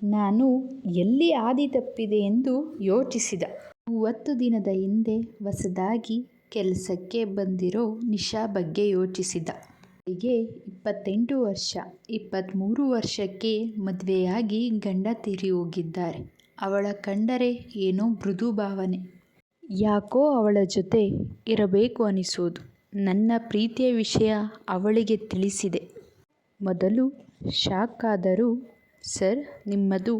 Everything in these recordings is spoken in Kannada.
ನಾನು ಎಲ್ಲಿ ಹಾದಿ ತಪ್ಪಿದೆ ಎಂದು ಯೋಚಿಸಿದ. 30 ದಿನದ ಹಿಂದೆ ಹೊಸದಾಗಿ ಕೆಲಸಕ್ಕೆ ಬಂದಿರೋ ನಿಶಾ ಬಗ್ಗೆ ಯೋಚಿಸಿದ. ಅವಳಿಗೆ 28 ವರ್ಷ. 23 ವರ್ಷಕ್ಕೆ ಮದುವೆಯಾಗಿ ಗಂಡ ತೀರಿ ಹೋಗಿದ್ದಾರೆ. ಅವಳ ಕಂಡರೆ ಏನೋ ಮೃದು ಭಾವನೆ. ಯಾಕೋ ಅವಳ ಜೊತೆ ಇರಬೇಕು ಅನಿಸೋದು. ನನ್ನ ಪ್ರೀತಿಯ ವಿಷಯ ಅವಳಿಗೆ ತಿಳಿಸಿದೆ. ಮೊದಲು ಶಾಕ್ ಆದರೂ, ಸರ್, ನಿಮ್ಮದು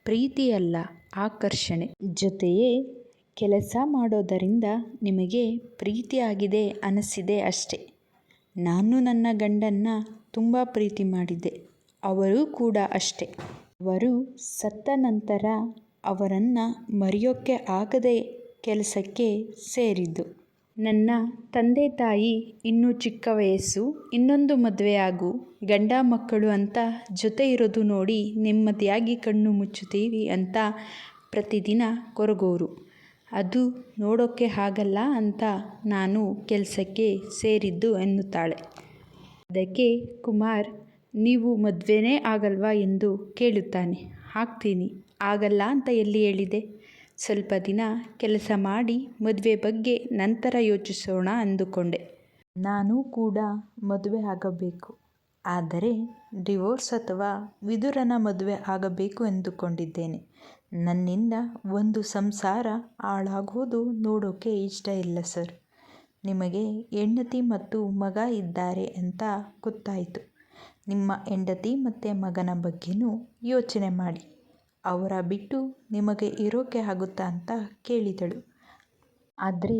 ಪ್ರೀತಿಯಲ್ಲ, ಆಕರ್ಷಣೆ. ಜೊತೆಯೇ ಕೆಲಸ ಮಾಡೋದರಿಂದ ನಿಮಗೆ ಪ್ರೀತಿ ಆಗಿದೆ ಅನಿಸಿದೆ ಅಷ್ಟೆ. ನಾನು ನನ್ನ ಗಂಡನ್ನ ತುಂಬ ಪ್ರೀತಿ ಮಾಡಿದ್ದೆ. ಅವರೂ ಕೂಡ ಅಷ್ಟೆ. ಅವರು ಸತ್ತ ನಂತರ ಅವರನ್ನು ಮರೆಯೋಕ್ಕೆ ಆಗದೆ ಕೆಲಸಕ್ಕೆ ಸೇರಿದ್ದು. ನನ್ನ ತಂದೆ ತಾಯಿ ಇನ್ನೂ ಚಿಕ್ಕ ವಯಸ್ಸು, ಇನ್ನೊಂದು ಮದುವೆ ಆಗು, ಗಂಡ ಮಕ್ಕಳು ಅಂತ ಜೊತೆ ಇರೋದು ನೋಡಿ ನೆಮ್ಮದಿಯಾಗಿ ಕಣ್ಣು ಮುಚ್ಚುತ್ತೀವಿ ಅಂತ ಪ್ರತಿದಿನ ಕೊರಗೋರು. ಅದು ನೋಡೋಕ್ಕೆ ಆಗಲ್ಲ ಅಂತ ನಾನು ಕೆಲಸಕ್ಕೆ ಸೇರಿದ್ದು ಎನ್ನುತ್ತಾಳೆ. ಅದಕ್ಕೆ ಕುಮಾರ್, ನೀವು ಮದುವೆನೇ ಆಗಲ್ವಾ ಎಂದು ಕೇಳುತ್ತಾನೆ. ಆಗ್ತೀನಿ. ಆಗಲ್ಲ ಅಂತ ಎಲ್ಲಿ ಹೇಳಿದೆ? ಸ್ವಲ್ಪ ದಿನ ಕೆಲಸ ಮಾಡಿ ಮದುವೆ ಬಗ್ಗೆ ನಂತರ ಯೋಚಿಸೋಣ ಅಂದುಕೊಂಡೆ. ನಾನು ಕೂಡ ಮದುವೆ ಆಗಬೇಕು. ಆದರೆ ಡಿವೋರ್ಸ್ ಅಥವಾ ವಿದುರನ ಮದುವೆ ಆಗಬೇಕು ಎಂದುಕೊಂಡಿದ್ದೇನೆ. ನನ್ನಿಂದ ಒಂದು ಸಂಸಾರ ಹಾಳಾಗೋದು ನೋಡೋಕ್ಕೆ ಇಷ್ಟ ಇಲ್ಲ ಸರ್. ನಿಮಗೆ ಹೆಂಡತಿ ಮತ್ತು ಮಗ ಇದ್ದಾರೆ ಅಂತ ಗೊತ್ತಾಯಿತು. ನಿಮ್ಮ ಹೆಂಡತಿ ಮತ್ತು ಮಗನ ಬಗ್ಗೆನೂ ಯೋಚನೆ ಮಾಡಿ. ಅವರ ಬಿಟ್ಟು ನಿಮಗೆ ಇರೋಕ್ಕೆ ಆಗುತ್ತಾ ಅಂತ ಕೇಳಿದಳು. ಆದರೆ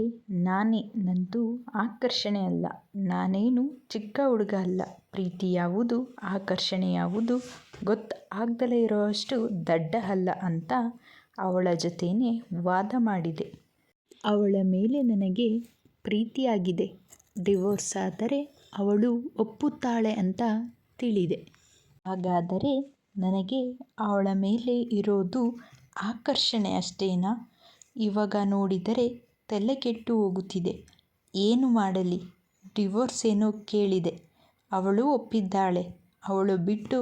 ನಂದು ಆಕರ್ಷಣೆ ಅಲ್ಲ. ನಾನೇನು ಚಿಕ್ಕ ಹುಡುಗ ಅಲ್ಲ. ಪ್ರೀತಿ ಯಾವುದು, ಆಕರ್ಷಣೆ ಯಾವುದು ಗೊತ್ತಾಗ್ದಲೇ ಇರೋಷ್ಟು ದಡ್ಡ ಅಲ್ಲ ಅಂತ ಅವಳ ಜೊತೆನೇ ವಾದ ಮಾಡಿದೆ. ಅವಳ ಮೇಲೆ ನನಗೆ ಪ್ರೀತಿಯಾಗಿದೆ. ಡಿವೋರ್ಸ್ ಆದರೆ ಅವಳು ಒಪ್ಪುತ್ತಾಳೆ ಅಂತ ತಿಳಿದೆ. ಹಾಗಾದರೆ ನನಗೆ ಅವಳ ಮೇಲೆ ಇರೋದು ಆಕರ್ಷಣೆ ಅಷ್ಟೇನಾ? ಇವಾಗ ನೋಡಿದರೆ ತಲೆ ಕೆಟ್ಟು ಹೋಗುತ್ತಿದೆ. ಏನು ಮಾಡಲಿ? ಡಿವೋರ್ಸ್ ಏನೋ ಕೇಳಿದೆ. ಅವಳು ಒಪ್ಪಿದ್ದಾಳೆ. ಅವಳು ಬಿಟ್ಟು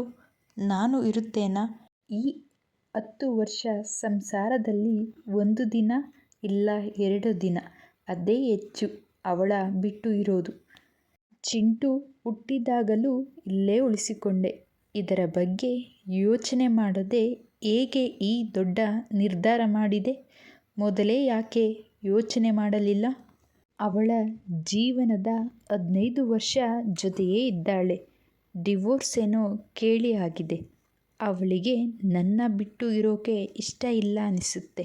ನಾನು ಇರುತ್ತೇನಾ? ಈ 10 ವರ್ಷ ಸಂಸಾರದಲ್ಲಿ 1 ದಿನ ಇಲ್ಲ 2 ದಿನ, ಅದೇ ಹೆಚ್ಚು ಅವಳ ಬಿಟ್ಟು ಇರೋದು. ಚಿಂಟು ಹುಟ್ಟಿದಾಗಲೂ ಇಲ್ಲೇ ಉಳಿಸಿಕೊಂಡೆ. ಇದರ ಬಗ್ಗೆ ಯೋಚನೆ ಮಾಡದೆ ಹೇಗೆ ಈ ದೊಡ್ಡ ನಿರ್ಧಾರ ಮಾಡಿದೆ? ಮೊದಲೇ ಯಾಕೆ ಯೋಚನೆ ಮಾಡಲಿಲ್ಲ? ಅವಳ ಜೀವನದ 15 ವರ್ಷ ಜೊತೆಯೇ ಇದ್ದಾಳೆ. ಡಿವೋರ್ಸ್ ಏನೋ ಕೇಳಿ ಆಗಿದೆ. ಅವಳಿಗೆ ನನ್ನ ಬಿಟ್ಟು ಇರೋಕೆ ಇಷ್ಟ ಇಲ್ಲ ಅನಿಸುತ್ತೆ.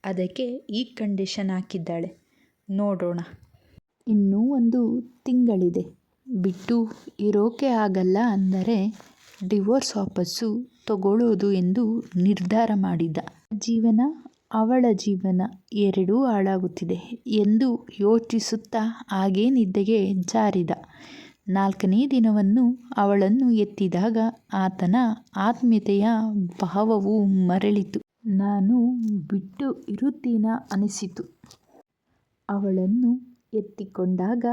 ಅದಕ್ಕೆ ಈ ಕಂಡೀಷನ್ ಹಾಕಿದ್ದಾಳೆ. ನೋಡೋಣ. ಇನ್ನೂ 1 ತಿಂಗಳಿದೆ. ಬಿಟ್ಟು ಇರೋಕೆ ಆಗಲ್ಲ ಅಂದರೆ ಡಿವೋರ್ಸ್ ವಾಪಸ್ಸು ತಗೊಳ್ಳೋದು ಎಂದು ನಿರ್ಧಾರ ಮಾಡಿದ್ದ. ಜೀವನ, ಅವಳ ಜೀವನ ಎರಡೂ ಹಾಳಾಗುತ್ತಿದೆ ಎಂದು ಯೋಚಿಸುತ್ತಾ ಹಾಗೇ ನಿದ್ದೆಗೆ ಜಾರಿದ. 4ನೇ ದಿನವನ್ನು ಅವಳನ್ನು ಎತ್ತಿದಾಗ ಆತನ ಆತ್ಮೀಯತೆಯ ಭಾವವು ಮರಳಿತು. ನಾನು ಬಿಟ್ಟು ಇರುತ್ತೀನಾ ಅನಿಸಿತು. ಅವಳನ್ನು ಎತ್ತಿಕೊಂಡಾಗ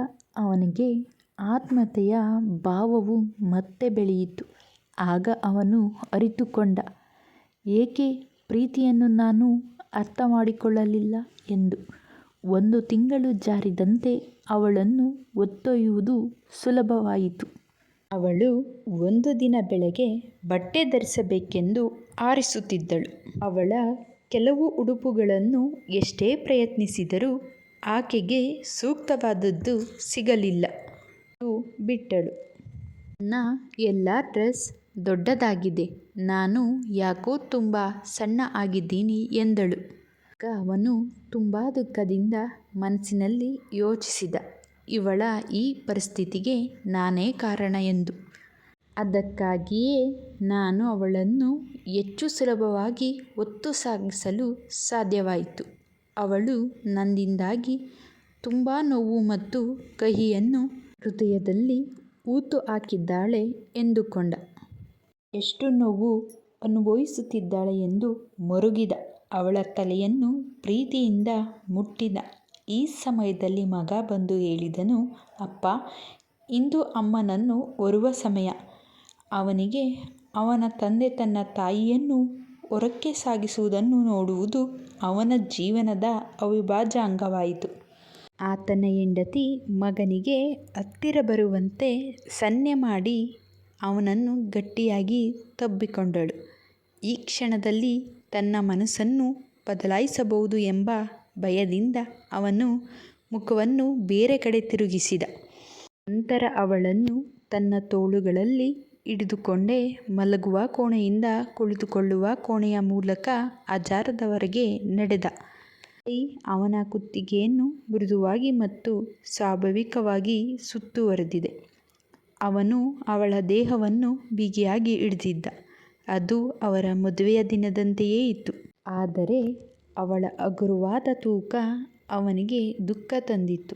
ಅವನಿಗೆ ಆತ್ಮೀಯತೆಯ ಭಾವವು ಮತ್ತೆ ಬೆಳೆಯಿತು. ಆಗ ಅವನು ಅರಿತುಕೊಂಡ, ಏಕೆ ಪ್ರೀತಿಯನ್ನು ನಾನು ಅರ್ಥ ಮಾಡಿಕೊಳ್ಳಲಿಲ್ಲ ಎಂದು. 1 ತಿಂಗಳು ಜಾರಿದಂತೆ ಅವಳನ್ನು ಹೊತ್ತೊಯ್ಯುವುದು ಸುಲಭವಾಯಿತು. ಅವಳು ಒಂದು ದಿನ ಬೆಳಗ್ಗೆ ಬಟ್ಟೆ ಧರಿಸಬೇಕೆಂದು ಆರಿಸುತ್ತಿದ್ದಳು. ಅವಳ ಕೆಲವು ಉಡುಪುಗಳನ್ನು ಎಷ್ಟೇ ಪ್ರಯತ್ನಿಸಿದರೂ ಆಕೆಗೆ ಸೂಕ್ತವಾದದ್ದು ಸಿಗಲಿಲ್ಲ. ಅವಳು ಬಿಟ್ಟಳು. ನನ್ನ ಎಲ್ಲ ಡ್ರೆಸ್ ದೊಡ್ಡದಾಗಿದೆ. ನಾನು ಯಾಕೋ ತುಂಬ ಸಣ್ಣ ಆಗಿದ್ದೀನಿ ಎಂದಳು. ಆಗ ಅವನು ತುಂಬ ದುಃಖದಿಂದ ಮನಸ್ಸಿನಲ್ಲಿ ಯೋಚಿಸಿದ, ಇವಳ ಈ ಪರಿಸ್ಥಿತಿಗೆ ನಾನೇ ಕಾರಣ ಎಂದು. ಅದಕ್ಕಾಗಿಯೇ ನಾನು ಅವಳನ್ನು ಹೆಚ್ಚು ಸುಲಭವಾಗಿ ಹೊತ್ತು ಸಾಗಿಸಲು ಸಾಧ್ಯವಾಯಿತು. ಅವಳು ನನ್ನಿಂದಾಗಿ ತುಂಬ ನೋವು ಮತ್ತು ಕಹಿಯನ್ನು ಹೃದಯದಲ್ಲಿ ಹೂತು ಹಾಕಿದ್ದಾಳೆ ಎಂದುಕೊಂಡ. ಎಷ್ಟು ನೋವು ಅನುಭವಿಸುತ್ತಿದ್ದಾಳೆ ಎಂದು ಮರುಗಿದ. ಅವಳ ತಲೆಯನ್ನು ಪ್ರೀತಿಯಿಂದ ಮುಟ್ಟಿದ. ಈ ಸಮಯದಲ್ಲಿ ಮಗ ಬಂದು ಹೇಳಿದನು, ಅಪ್ಪ, ಇಂದು ಅಮ್ಮನನ್ನು ಹೊರುವ ಸಮಯ. ಅವನಿಗೆ ಅವನ ತಂದೆ ತನ್ನ ತಾಯಿಯನ್ನು ಹೊರಕ್ಕೆ ಸಾಗಿಸುವುದನ್ನು ನೋಡುವುದು ಅವನ ಜೀವನದ ಅವಿಭಾಜ್ಯ ಅಂಗವಾಯಿತು. ಆತನ ಹೆಂಡತಿ ಮಗನಿಗೆ ಹತ್ತಿರ ಬರುವಂತೆ ಸನ್ನೆ ಮಾಡಿ ಅವನನ್ನು ಗಟ್ಟಿಯಾಗಿ ತಬ್ಬಿಕೊಂಡಳು. ಈ ಕ್ಷಣದಲ್ಲಿ ತನ್ನ ಮನಸ್ಸನ್ನು ಬದಲಾಯಿಸಬಹುದು ಎಂಬ ಭಯದಿಂದ ಅವನು ಮುಖವನ್ನು ಬೇರೆ ಕಡೆ ತಿರುಗಿಸಿದ. ನಂತರ ಅವಳನ್ನು ತನ್ನ ತೋಳುಗಳಲ್ಲಿ ಹಿಡಿದುಕೊಂಡೇ ಮಲಗುವ ಕೋಣೆಯಿಂದ ಕುಳಿತುಕೊಳ್ಳುವ ಕೋಣೆಯ ಮೂಲಕ ಹಜಾರದವರೆಗೆ ನಡೆದ. ಕೈ ಅವನ ಕುತ್ತಿಗೆಯನ್ನು ಮೃದುವಾಗಿ ಮತ್ತು ಸ್ವಾಭಾವಿಕವಾಗಿ ಸುತ್ತುವರೆದಿದೆ. ಅವನು ಅವಳ ದೇಹವನ್ನು ಬಿಗಿಯಾಗಿ ಹಿಡಿದಿದ್ದ. ಅದು ಅವರ ಮದುವೆಯ ದಿನದಂತೆಯೇ ಇತ್ತು. ಆದರೆ ಅವಳ ಹಗುರವಾದ ತೂಕ ಅವನಿಗೆ ದುಃಖ ತಂದಿತು.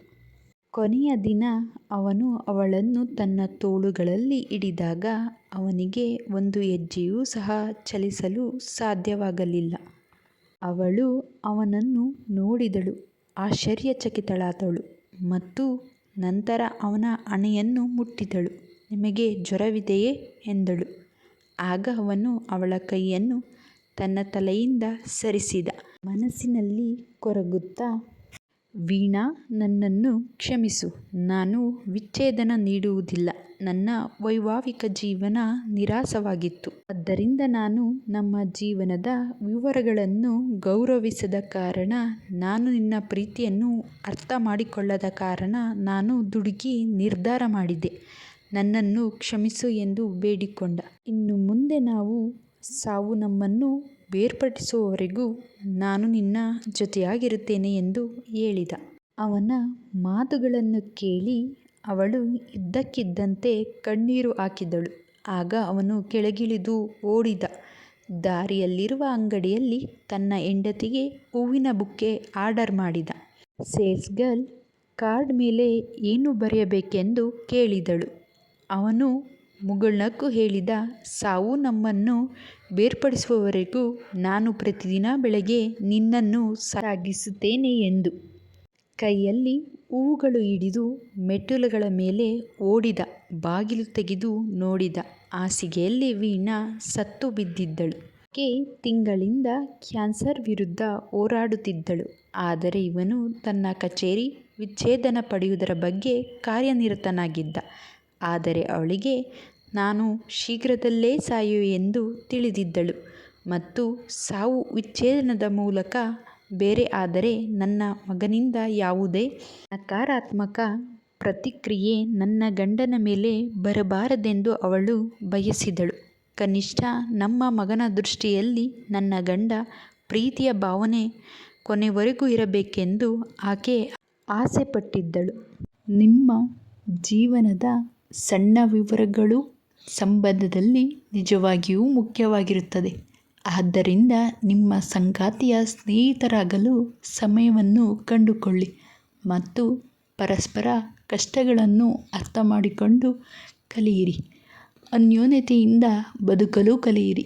ಕೊನೆಯ ದಿನ ಅವನು ಅವಳನ್ನು ತನ್ನ ತೋಳುಗಳಲ್ಲಿ ಹಿಡಿದಾಗ ಅವನಿಗೆ ಒಂದು ಹೆಜ್ಜೆಯೂ ಸಹ ಚಲಿಸಲು ಸಾಧ್ಯವಾಗಲಿಲ್ಲ. ಅವಳು ಅವನನ್ನು ನೋಡಿದಳು, ಆಶ್ಚರ್ಯಚಕಿತಳಾದಳು ಮತ್ತು ನಂತರ ಅವನ ಹಣೆಯನ್ನು ಮುಟ್ಟಿದಳು. ನಿಮಗೆ ಜ್ವರವಿದೆಯೇ ಎಂದಳು. ಆಗ ಅವನು ಅವಳ ಕೈಯನ್ನು ತನ್ನ ತಲೆಯಿಂದ ಸರಿಸಿದ. ಮನಸ್ಸಿನಲ್ಲಿ ಕೊರಗುತ್ತಾ, ವೀಣಾ, ನನ್ನನ್ನು ಕ್ಷಮಿಸು. ನಾನು ವಿಚ್ಛೇದನ ನೀಡುವುದಿಲ್ಲ. ನನ್ನ ವೈವಾಹಿಕ ಜೀವನ ನೀರಸವಾಗಿತ್ತು. ಆದ್ದರಿಂದ ನಾನು ನಮ್ಮ ಜೀವನದ ವಿವರಗಳನ್ನು ಗೌರವಿಸದ ಕಾರಣ, ನಾನು ನಿನ್ನ ಪ್ರೀತಿಯನ್ನು ಅರ್ಥ ಮಾಡಿಕೊಳ್ಳದ ಕಾರಣ ನಾನು ದುಡುಕಿ ನಿರ್ಧಾರ ಮಾಡಿದೆ. ನನ್ನನ್ನು ಕ್ಷಮಿಸು ಎಂದು ಬೇಡಿಕೊಂಡ. ಇನ್ನು ಮುಂದೆ ಸಾವು ನಮ್ಮನ್ನು ಬೇರ್ಪಡಿಸುವವರೆಗೂ ನಾನು ನಿನ್ನ ಜೊತೆಯಾಗಿರುತ್ತೇನೆ ಎಂದು ಹೇಳಿದ. ಅವನ ಮಾತುಗಳನ್ನು ಕೇಳಿ ಅವಳು ಇದ್ದಕ್ಕಿದ್ದಂತೆ ಕಣ್ಣೀರು ಹಾಕಿದಳು. ಆಗ ಅವನು ಕೆಳಗಿಳಿದು ಓಡಿದ. ದಾರಿಯಲ್ಲಿರುವ ಅಂಗಡಿಯಲ್ಲಿ ತನ್ನ ಹೆಂಡತಿಗೆ ಹೂವಿನ ಬುಕ್ಕೆ ಆರ್ಡರ್ ಮಾಡಿದ. ಸೇಲ್ಸ್ ಗರ್ಲ್ ಕಾರ್ಡ್ ಮೇಲೆ ಏನು ಬರೆಯಬೇಕೆಂದು ಕೇಳಿದಳು. ಅವನು ಮುಗುಳ್ನಕ್ಕು ಹೇಳಿದ, ಸಾವು ನಮ್ಮನ್ನು ಬೇರ್ಪಡಿಸುವವರೆಗೂ ನಾನು ಪ್ರತಿದಿನ ಬೆಳಗ್ಗೆ ನಿನ್ನನ್ನು ಸಾಗಿಸುತ್ತೇನೆ ಎಂದು. ಕೈಯಲ್ಲಿ ಹೂವುಗಳು ಹಿಡಿದು ಮೆಟ್ಟಿಲುಗಳ ಮೇಲೆ ಓಡಿದ. ಬಾಗಿಲು ತೆಗೆದು ನೋಡಿದ. ಹಾಸಿಗೆಯಲ್ಲಿ ವೀಣಾ ಸತ್ತು ಬಿದ್ದಿದ್ದಳು. ಆಕೆ ತಿಂಗಳಿಂದ ಕ್ಯಾನ್ಸರ್ ವಿರುದ್ಧ ಹೋರಾಡುತ್ತಿದ್ದಳು. ಆದರೆ ಇವನು ತನ್ನ ಕಚೇರಿ ವಿಚ್ಛೇದನ ಪಡೆಯುವುದರ ಬಗ್ಗೆ ಕಾರ್ಯನಿರತನಾಗಿದ್ದ. ಆದರೆ ಅವಳಿಗೆ ನಾನು ಶೀಘ್ರದಲ್ಲೇ ಸಾಯುವೆ ಎಂದು ತಿಳಿದಿದ್ದಳು ಮತ್ತು ಸಾವು ವಿಚ್ಛೇದನದ ಮೂಲಕ ಬೇರೆ ಆದರೆ ನನ್ನ ಮಗನಿಂದ ಯಾವುದೇ ನಕಾರಾತ್ಮಕ ಪ್ರತಿಕ್ರಿಯೆ ನನ್ನ ಗಂಡನ ಮೇಲೆ ಬರಬಾರದೆಂದು ಅವಳು ಬಯಸಿದಳು. ಕನಿಷ್ಠ ನಮ್ಮ ಮಗನ ದೃಷ್ಟಿಯಲ್ಲಿ ನನ್ನ ಗಂಡ ಪ್ರೀತಿಯ ಭಾವನೆ ಕೊನೆವರೆಗೂ ಇರಬೇಕೆಂದು ಆಕೆ ಆಸೆಪಟ್ಟಿದ್ದಳು. ನಿಮ್ಮ ಜೀವನದ ಸಣ್ಣ ವಿವರಗಳು ಸಂಬಂಧದಲ್ಲಿ ನಿಜವಾಗಿಯೂ ಮುಖ್ಯವಾಗಿರುತ್ತದೆ. ಆದ್ದರಿಂದ ನಿಮ್ಮ ಸಂಗಾತಿಯ ಸ್ನೇಹಿತರಾಗಲು ಸಮಯವನ್ನು ಕಂಡುಕೊಳ್ಳಿ ಮತ್ತು ಪರಸ್ಪರ ಕಷ್ಟಗಳನ್ನು ಅರ್ಥಮಾಡಿಕೊಂಡು ಕಲಿಯಿರಿ. ಅನ್ಯೋನ್ಯತೆಯಿಂದ ಬದುಕಲು ಕಲಿಯಿರಿ.